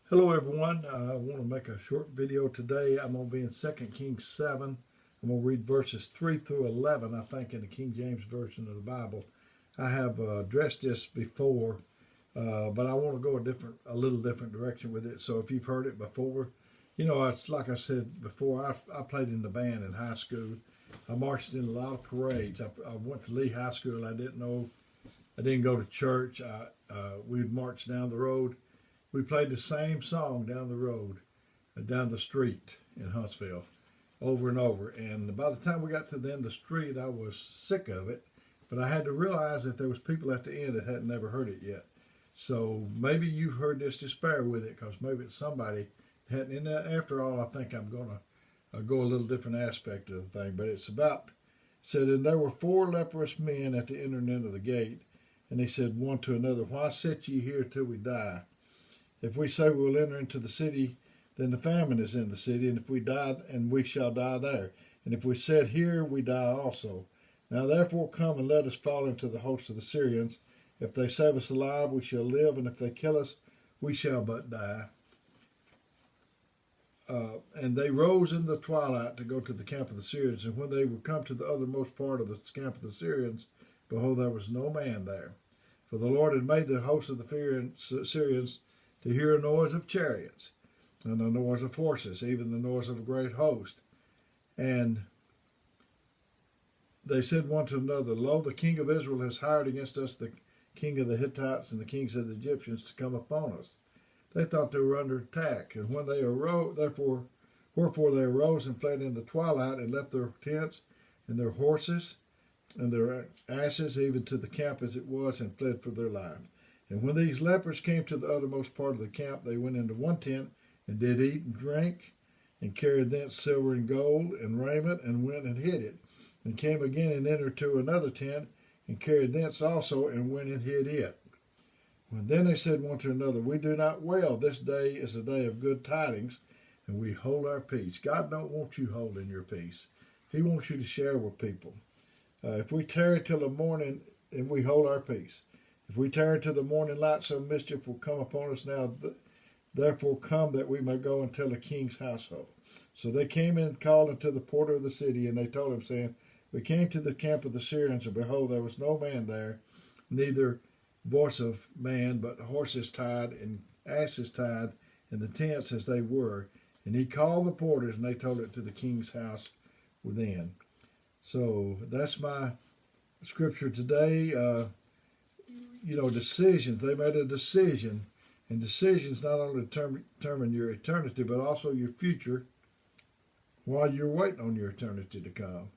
Hello everyone, I want to make a short video today. I'm going to be in 2 Kings 7. I'm going to read verses 3 through 11, I think, in the King James Version of the Bible. I have addressed this before, but I want to go a little different direction with it. So if you've heard it before, it's like I said before, I played in the band in high school. I marched in a lot of parades. I went to Lee High School. I didn't go to church. We'd march down the road. We played the same song down the road, down the street in Huntsville, over and over. And by the time we got to the end of the street, I was sick of it. But I had to realize that there was people at the end that hadn't never heard it yet. So maybe you've heard this, just bear with it, because maybe it's somebody that hadn't. And after all, I think I'm going to go a little different aspect of the thing. But it said, and there were 4 leprous men at the inner end of the gate. And they said one to another, why sit ye here till we die? If we say we will enter into the city, then the famine is in the city, and if we die, and we shall die there. And if we sit here, we die also. Now therefore come and let us fall into the host of the Syrians. If they save us alive, we shall live, and if they kill us, we shall but die. And they rose in the twilight to go to the camp of the Syrians. And when they were come to the othermost part of the camp of the Syrians, behold, there was no man there. For the Lord had made the host of the Syrians to hear a noise of chariots, and the noise of horses, even the noise of a great host. And they said one to another, lo, the king of Israel has hired against us the king of the Hittites and the kings of the Egyptians to come upon us. They thought they were under attack, and when they arose, wherefore they arose and fled in the twilight, and left their tents and their horses and their asses, even to the camp as it was, and fled for their life. And when these lepers came to the uttermost part of the camp, they went into one tent and did eat and drink, and carried thence silver and gold and raiment, and went and hid it. And came again and entered to another tent, and carried thence also, and went and hid it. And then they said one to another, we do not wail, this day is a day of good tidings, and we hold our peace. God don't want you holding your peace. He wants you to share with people. If we tarry till the morning, and we hold our peace. If we tarry till the morning light, some mischief will come upon us. Now, therefore come that we may go and tell the king's household. So they came and called unto the porter of the city, and they told him, saying, we came to the camp of the Syrians, and behold, there was no man there, neither voice of man, but horses tied and asses tied, and the tents as they were. And he called the porters, and they told it to the king's house within. So that's my scripture today. Decisions. They made a decision, and decisions not only determine your eternity, but also your future while you're waiting on your eternity to come.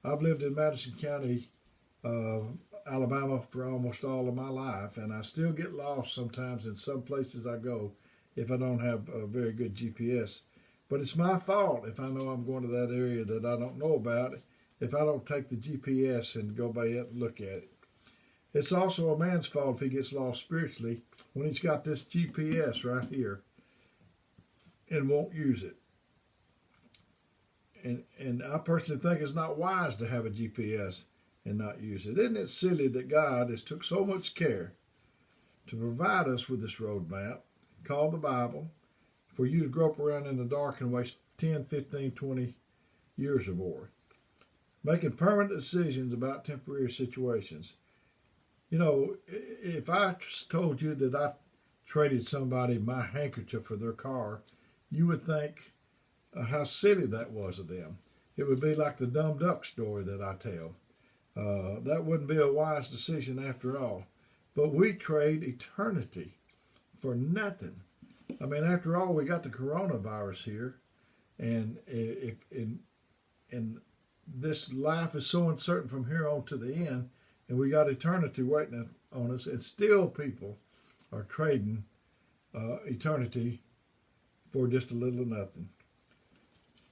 I've lived in Madison County, Alabama for almost all of my life, and I still get lost sometimes in some places I go if I don't have a very good GPS. But it's my fault if I know I'm going to that area that I don't know about, if I don't take the GPS and go by it and look at it. It's also a man's fault if he gets lost spiritually when he's got this GPS right here and won't use it. And I personally think it's not wise to have a GPS and not use it. Isn't it silly that God has took so much care to provide us with this roadmap called the Bible for you to grope around in the dark and waste 10, 15, 20 years or more, making permanent decisions about temporary situations. If I told you that I traded somebody my handkerchief for their car, you would think how silly that was of them. It would be like the dumb duck story that I tell. That wouldn't be a wise decision after all. But we trade eternity for nothing. I mean, after all, we got the coronavirus here, and this life is so uncertain from here on to the end. And we got eternity waiting on us, and still people are trading eternity for just a little of nothing.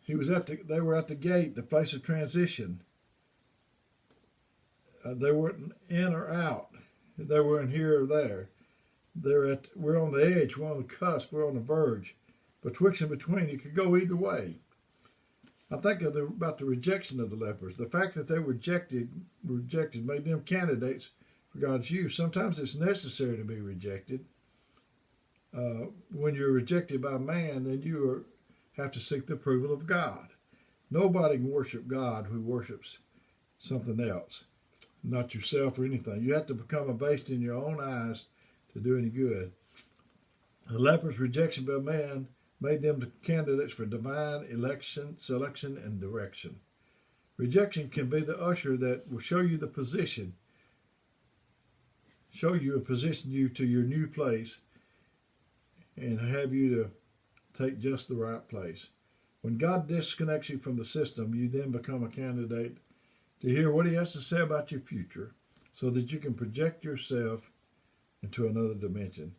They were at the gate, the place of transition. They weren't in or out. They weren't here or there. We're on the edge. We're on the cusp. We're on the verge. Betwixt and between, you could go either way. I think about the rejection of the lepers. The fact that they were rejected made them candidates for God's use. Sometimes it's necessary to be rejected when you're rejected by man, then have to seek the approval of God. Nobody can worship God who worships something else, not yourself or anything. You have to become abased in your own eyes to do any good. The lepers' rejection by man made them the candidates for divine election, selection, and direction. Rejection can be the usher that will show you and position you to your new place and have you to take just the right place. When God disconnects you from the system, you then become a candidate to hear what he has to say about your future so that you can project yourself into another dimension.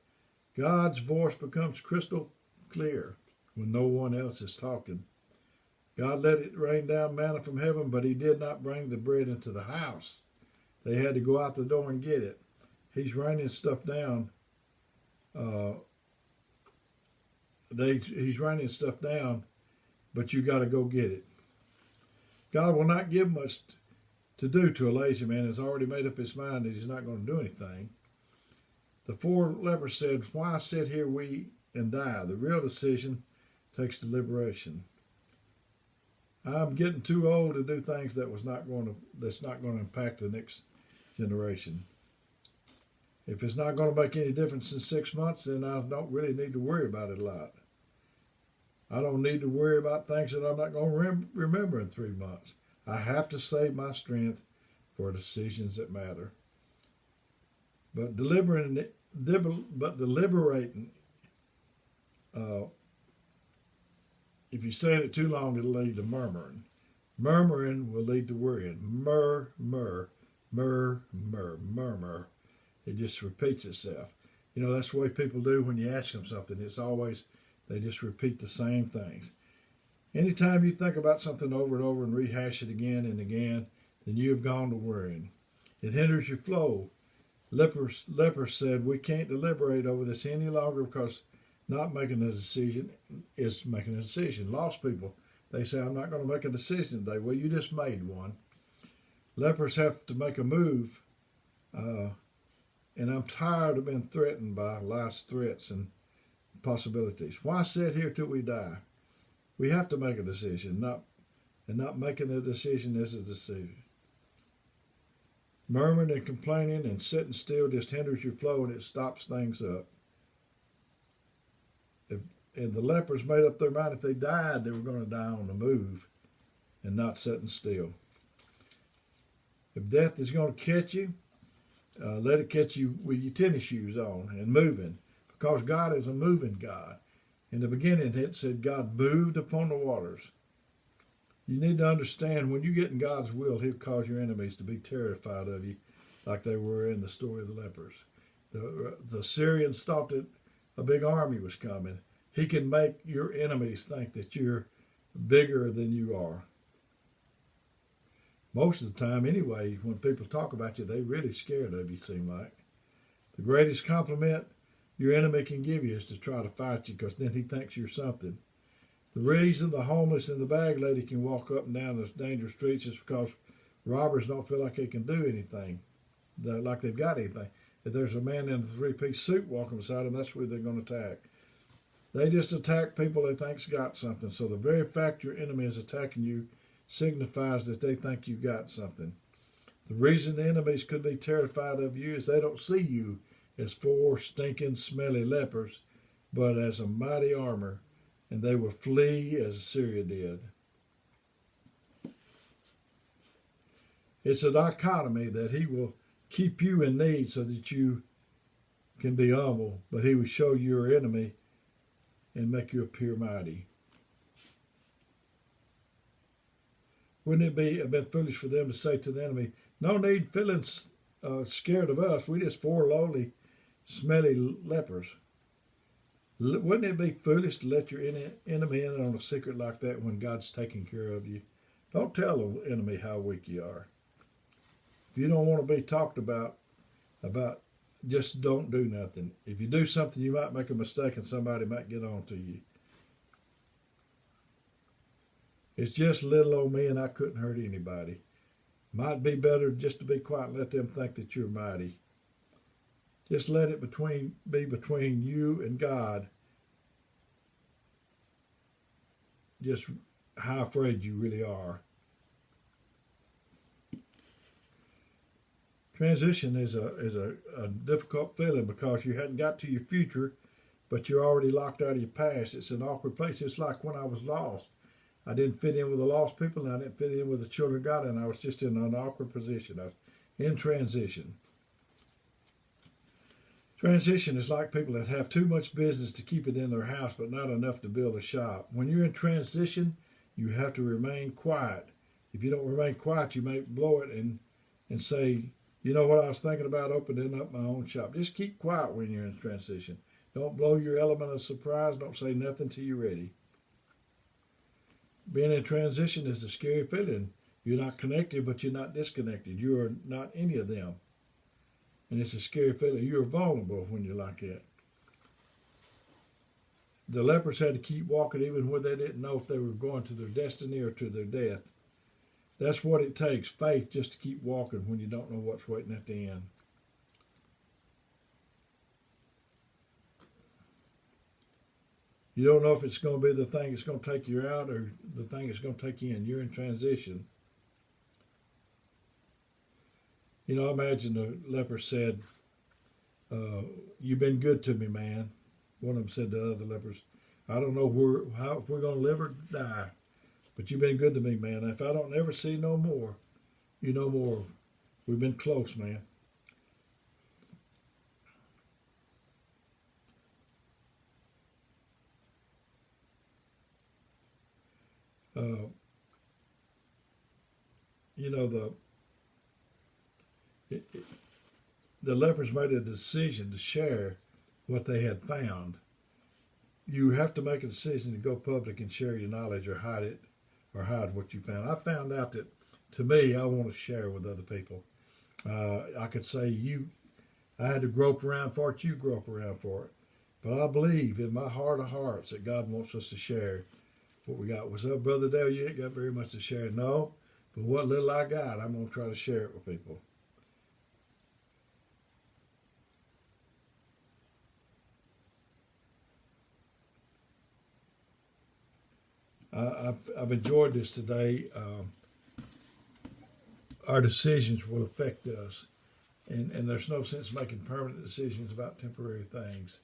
God's voice becomes crystal clear when no one else is talking. God let it rain down manna from heaven, but he did not bring the bread into the house. They had to go out the door and get it. He's raining stuff down. He's raining stuff down, but you got to go get it. God will not give much to do to a lazy man who's already made up his mind that he's not going to do anything. The 4 lepers said, "Why sit here we and die?" The real decision takes deliberation. I'm getting too old to do things that's not going to impact the next generation. If it's not going to make any difference in 6 months, then I don't really need to worry about it a lot. I don't need to worry about things that I'm not going to remember in 3 months. I have to save my strength for decisions that matter. But deliberating, if you stay in it too long, it'll lead to murmuring. Murmuring will lead to worrying. Murmur. It just repeats itself. That's the way people do when you ask them something. It's always, they just repeat the same things. Anytime you think about something over and over and rehash it again and again, then you have gone to worrying. It hinders your flow. Lepers said, "We can't deliberate over this any longer because not making a decision is making a decision." Lost people, they say, "I'm not going to make a decision today." Well, you just made one. Lepers have to make a move, and I'm tired of being threatened by life's threats and possibilities. Why sit here till we die? We have to make a decision, and not making a decision is a decision. Murmuring and complaining and sitting still just hinders your flow and it stops things up. And the lepers made up their mind if they died, they were going to die on the move and not sitting still. If death is going to catch you, let it catch you with your tennis shoes on and moving, because God is a moving God. In the beginning, it said God moved upon the waters. You need to understand when you get in God's will, he'll cause your enemies to be terrified of you like they were in the story of the lepers. The Syrians thought that a big army was coming. He can make your enemies think that you're bigger than you are. Most of the time, anyway, when people talk about you, they're really scared of you, seem like. The greatest compliment your enemy can give you is to try to fight you, because then he thinks you're something. The reason the homeless and the bag lady can walk up and down those dangerous streets is because robbers don't feel like they can do anything, like they've got anything. If there's a man in a 3-piece suit walking beside them, that's where they're going to attack. They just attack people they think's got something. So the very fact your enemy is attacking you signifies that they think you got something. The reason the enemies could be terrified of you is they don't see you as 4 stinking, smelly lepers, but as a mighty armor, and they will flee as Assyria did. It's a dichotomy that he will keep you in need so that you can be humble, but he will show you your enemy and make you appear mighty. Wouldn't it have been foolish for them to say to the enemy, "No need feeling scared of us. We just 4 lowly, smelly lepers"? Wouldn't it be foolish to let your enemy in on a secret like that when God's taking care of you? Don't tell the enemy how weak you are. If you don't want to be talked about, just don't do nothing. If you do something, you might make a mistake and somebody might get on to you. It's just little old me and I couldn't hurt anybody. Might be better just to be quiet and let them think that you're mighty. Just let it be between you and God. Just how afraid you really are. Transition is a difficult feeling because you hadn't got to your future, but you're already locked out of your past. It's an awkward place. It's like when I was lost. I didn't fit in with the lost people, and I didn't fit in with the children of God, and I was just in an awkward position. I was in transition. Transition is like people that have too much business to keep it in their house, but not enough to build a shop. When you're in transition, you have to remain quiet. If you don't remain quiet, you may blow it and say, you know what, I was thinking about opening up my own shop. Just keep quiet when you're in transition. Don't blow your element of surprise. Don't say nothing till you're ready. Being in transition is a scary feeling. You're not connected, but you're not disconnected. You are not any of them. And it's a scary feeling. You're vulnerable when you're like that. The lepers had to keep walking even when they didn't know if they were going to their destiny or to their death. That's what it takes, faith, just to keep walking when you don't know what's waiting at the end. You don't know if it's going to be the thing that's going to take you out or the thing that's going to take you in. You're in transition. You know, I imagine the leper said, you've been good to me, man. One of them said to the other lepers, I don't know if we're going to live or die, but you've been good to me, man. If I don't ever see no more, you no more. We've been close, man. You know, the lepers made a decision to share what they had found. You have to make a decision to go public and share your knowledge or hide it or hide what you found. I found out that, to me, I want to share with other people. I could say I had to grope around for it, you grope around for it. But I believe in my heart of hearts that God wants us to share what we got. What's up, Brother Dale? You ain't got very much to share. No, but what little I got, I'm going to try to share it with people. I've enjoyed this today. Our decisions will affect us, and there's no sense making permanent decisions about temporary things.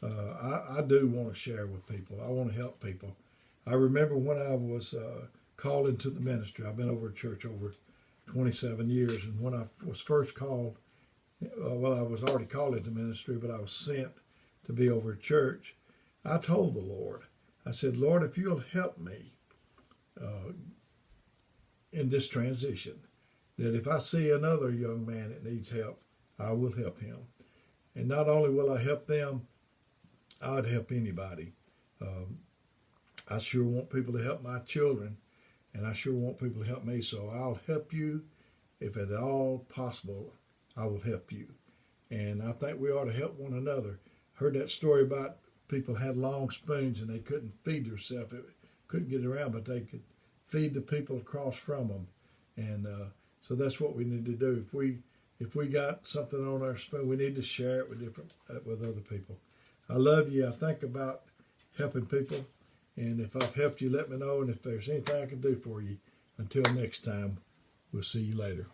I do want to share with people. I want to help people. I remember when I was called into the ministry. I've been over at church over 27 years, and when I was first called, I was already called into ministry, but I was sent to be over at church. I told the Lord, I said, Lord, if you'll help me in this transition, that if I see another young man that needs help, I will help him. And not only will I help them, I'd help anybody. I sure want people to help my children, and I sure want people to help me. So I'll help you. If at all possible, I will help you. And I think we ought to help one another. Heard that story about people had long spoons and they couldn't feed themselves. Couldn't get around, but they could feed the people across from them. And so that's what we need to do. If we got something on our spoon, we need to share it with other people. I love you. I think about helping people. And if I've helped you, let me know. And if there's anything I can do for you, until next time, we'll see you later.